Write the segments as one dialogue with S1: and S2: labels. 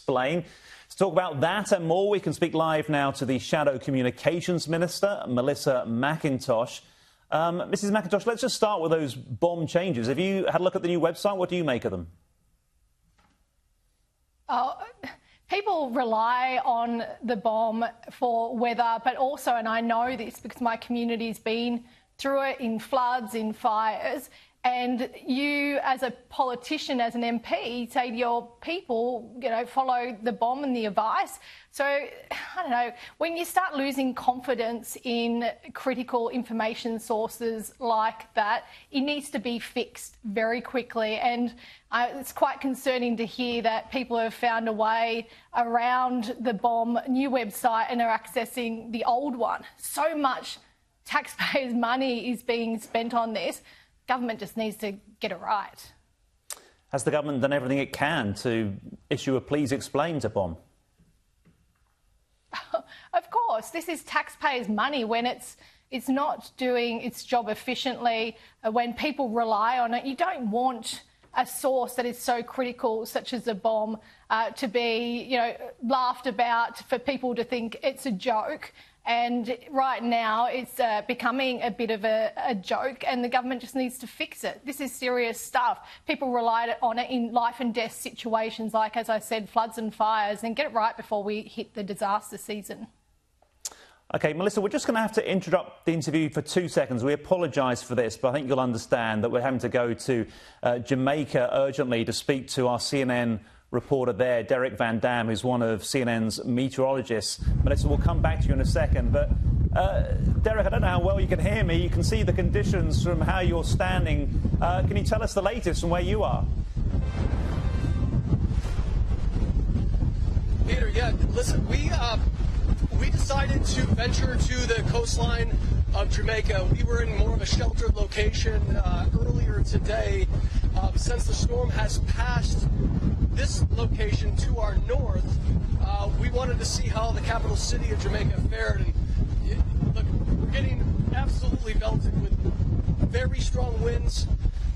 S1: explain. To talk about that and more, we can speak live now to the Shadow Communications Minister, Melissa McIntosh. Mrs McIntosh, let's just start with those bomb changes. Have you had a look at the new website? What do you make of them?
S2: People rely on the bomb for weather, but also, and I know this because my community's been through it in floods, in fires, and you as a politician, as an MP, say to your people, you know, follow the bomb and the advice. So, I don't know, when you start losing confidence in critical information sources like that, it needs to be fixed very quickly. And it's quite concerning to hear that people have found a way around the bomb new website and are accessing the old one. So much taxpayers' money is being spent on this. Government just needs to get it right.
S1: Has the government done everything it can to issue a please explain to bomb?
S2: Of course, this is taxpayers' money. When it's not doing its job efficiently, when people rely on it, you don't want a source that is so critical, such as a bomb, to be, you know, laughed about, for people to think it's a joke. And right now it's becoming a bit of a joke, and the government just needs to fix it. This is serious stuff. People relied on it in life and death situations like, as I said, floods and fires, and get it right before we hit the disaster season.
S1: OK, Melissa, we're just going to have to interrupt the interview for 2 seconds. We apologise for this, but I think you'll understand that we're having to go to Jamaica urgently to speak to our CNN reporter there, Derek Van Dam, who's one of CNN's meteorologists. Melissa, we'll come back to you in a second. But, Derek, I don't know how well you can hear me. You can see the conditions from how you're standing. Can you tell us the latest from where you are?
S3: Peter, yeah, listen, we decided to venture to the coastline of Jamaica. We were in more of a sheltered location earlier today. Since the storm has passed this location to our north, we wanted to see how the capital city of Jamaica fared. And look, we're getting absolutely belted with very strong winds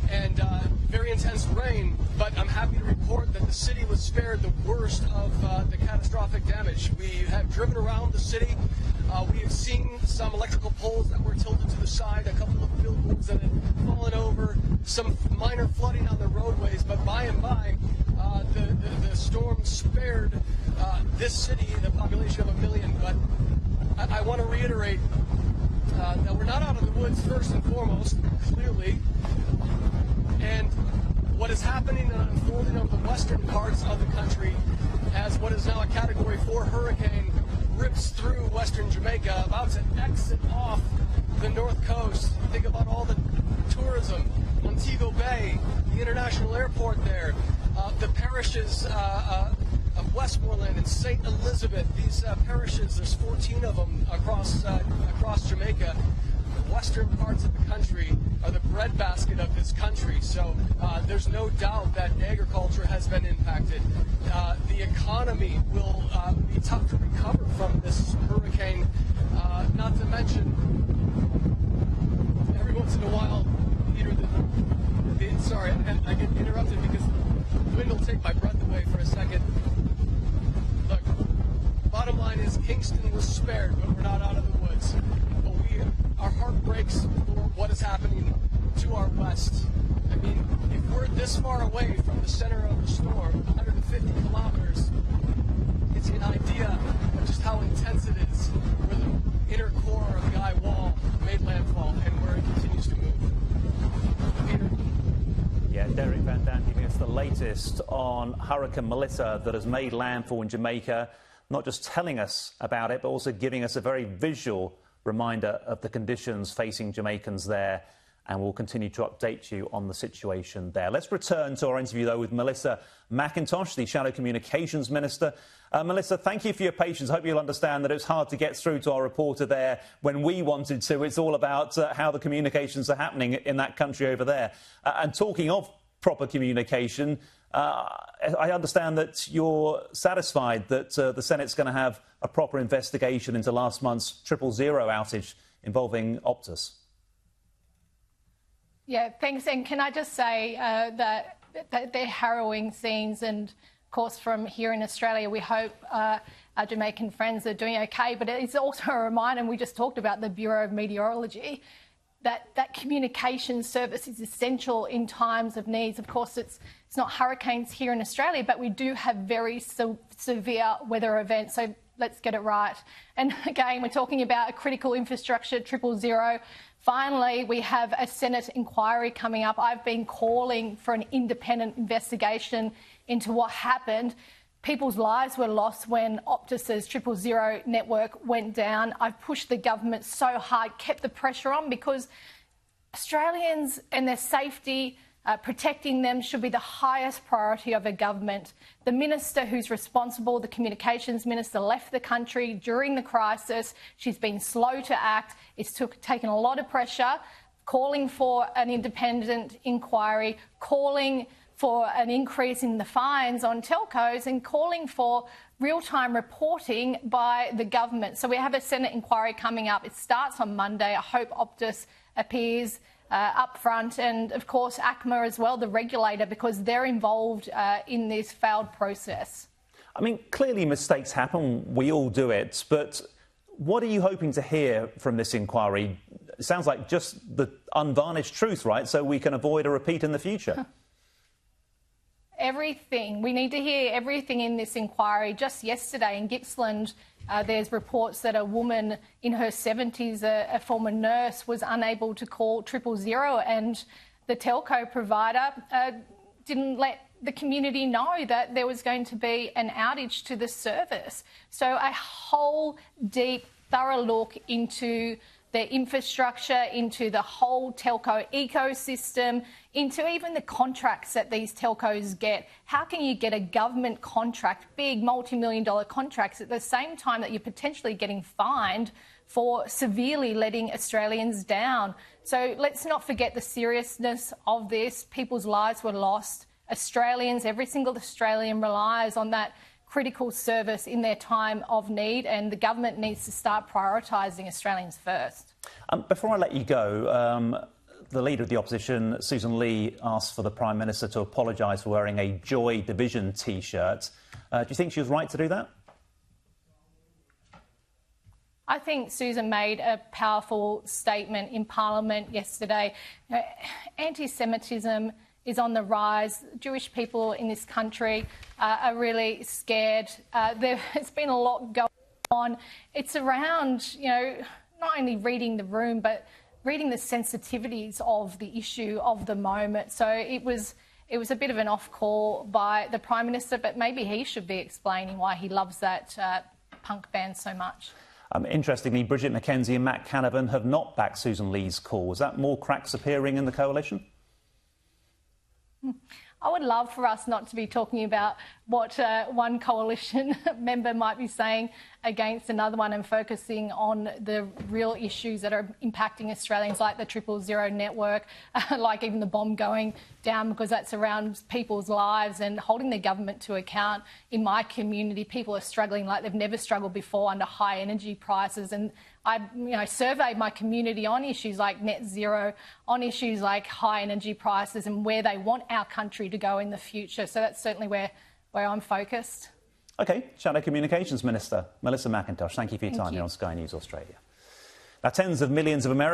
S3: and very intense rain, but I'm happy to report that the city was spared the worst of the catastrophic damage. We have driven around the city. We have seen some electrical poles that were tilted to the side, a couple of billboards that had fallen over, some minor flooding on the roadways, but by and by, the storm spared this city, the population of 1 million. But I want to reiterate that we're not out of the woods first and foremost, clearly. And what is happening and unfolding over the western parts of the country as what is now a Category 4 hurricane rips through western Jamaica, about to exit off the north coast. Think about all the tourism, Montego Bay, the international airport there, the parishes of Westmoreland and St. Elizabeth. These parishes, there's 14 of them across Jamaica. The western parts of the country are the breadbasket of this country, so there's no doubt that agriculture has been impacted. The economy will be tough to recover from this hurricane, not to mention every once in a while, Peter, sorry, I get interrupted because the wind will take my breath away for a second. Look, bottom line is Kingston was spared, but we're not out of the woods. But our heart breaks for what is happening to our west. I mean, if we're this far away from the center of the storm, 150 kilometers, it's an idea of just how intense it is, where the inner core of the eye wall made landfall and where it continues to move. Peter?
S1: Yeah, Derek Van Dam giving us the latest on Hurricane Melissa that has made landfall in Jamaica, not just telling us about it, but also giving us a very visual reminder of the conditions facing Jamaicans there, and we'll continue to update you on the situation there. Let's return to our interview, though, with Melissa McIntosh, the Shadow Communications Minister. Melissa, thank you for your patience. I hope you'll understand that it's hard to get through to our reporter there when we wanted to. It's all about how the communications are happening in that country over there. And talking of proper communication, I understand that you're satisfied that the Senate's going to have a proper investigation into last month's 000 outage involving Optus.
S2: Yeah, thanks. And can I just say that they're harrowing scenes, and Of course, from here in Australia, we hope our Jamaican friends are doing okay, but it's also a reminder, and we just talked about the Bureau of Meteorology, that communication service is essential in times of needs. Of course, it's not hurricanes here in Australia, but we do have very severe weather events, so let's get it right. And again, we're talking about a critical infrastructure, 000. Finally, we have a Senate inquiry coming up. I've been calling for an independent investigation into what happened. People's lives were lost when Optus's 000 network went down. I've pushed the government so hard, kept the pressure on, because Australians and their safety, protecting them, should be the highest priority of a government. The minister who's responsible, the communications minister, left the country during the crisis. She's been slow to act. It's taken a lot of pressure, calling for an independent inquiry, calling for an increase in the fines on telcos, and calling for real-time reporting by the government. So we have a Senate inquiry coming up. It starts on Monday. I hope Optus appears up front, and of course ACMA as well, the regulator, because they're involved in this failed process.
S1: I mean, clearly mistakes happen. We all do it. But what are you hoping to hear from this inquiry? It sounds like just the unvarnished truth, right? So we can avoid a repeat in the future.
S2: Everything. We need to hear everything in this inquiry. Just yesterday in Gippsland, there's reports that a woman in her 70s, a former nurse, was unable to call 000, and the telco provider didn't let the community know that there was going to be an outage to the service. So a whole deep, thorough look into their infrastructure, into the whole telco ecosystem, into even the contracts that these telcos get. How can you get a government contract, big multi-million-dollar contracts, at the same time that you're potentially getting fined for severely letting Australians down? So let's not forget the seriousness of this. People's lives were lost. Australians, every single Australian relies on that critical service in their time of need, and the government needs to start prioritising Australians first.
S1: Before I let you go, the Leader of the Opposition, Susan Lee, asked for the Prime Minister to apologise for wearing a Joy Division T-shirt. Do you think she was right to do that?
S2: I think Susan made a powerful statement in Parliament yesterday. Anti-Semitism is on the rise. Jewish people in this country are really scared. There's been a lot going on. It's around, not only reading the room, but reading the sensitivities of the issue of the moment. So it was a bit of an off call by the Prime Minister, but maybe he should be explaining why he loves that punk band so much.
S1: Interestingly, Bridget McKenzie and Matt Canavan have not backed Susan Lee's call. Is that more cracks appearing in the coalition?
S2: I would love for us not to be talking about what one coalition member might be saying against another one, and focusing on the real issues that are impacting Australians, like the 000 network, like even the bomb going down, because that's around people's lives, and holding the government to account. In my community, people are struggling like they've never struggled before under high energy prices, and I surveyed my community on issues like net zero, on issues like high energy prices, and where they want our country to go in the future. So that's certainly where I'm focused.
S1: OK, Shadow Communications Minister Melissa McIntosh, thank you for your time here on Sky News Australia. Now, tens of millions of Americans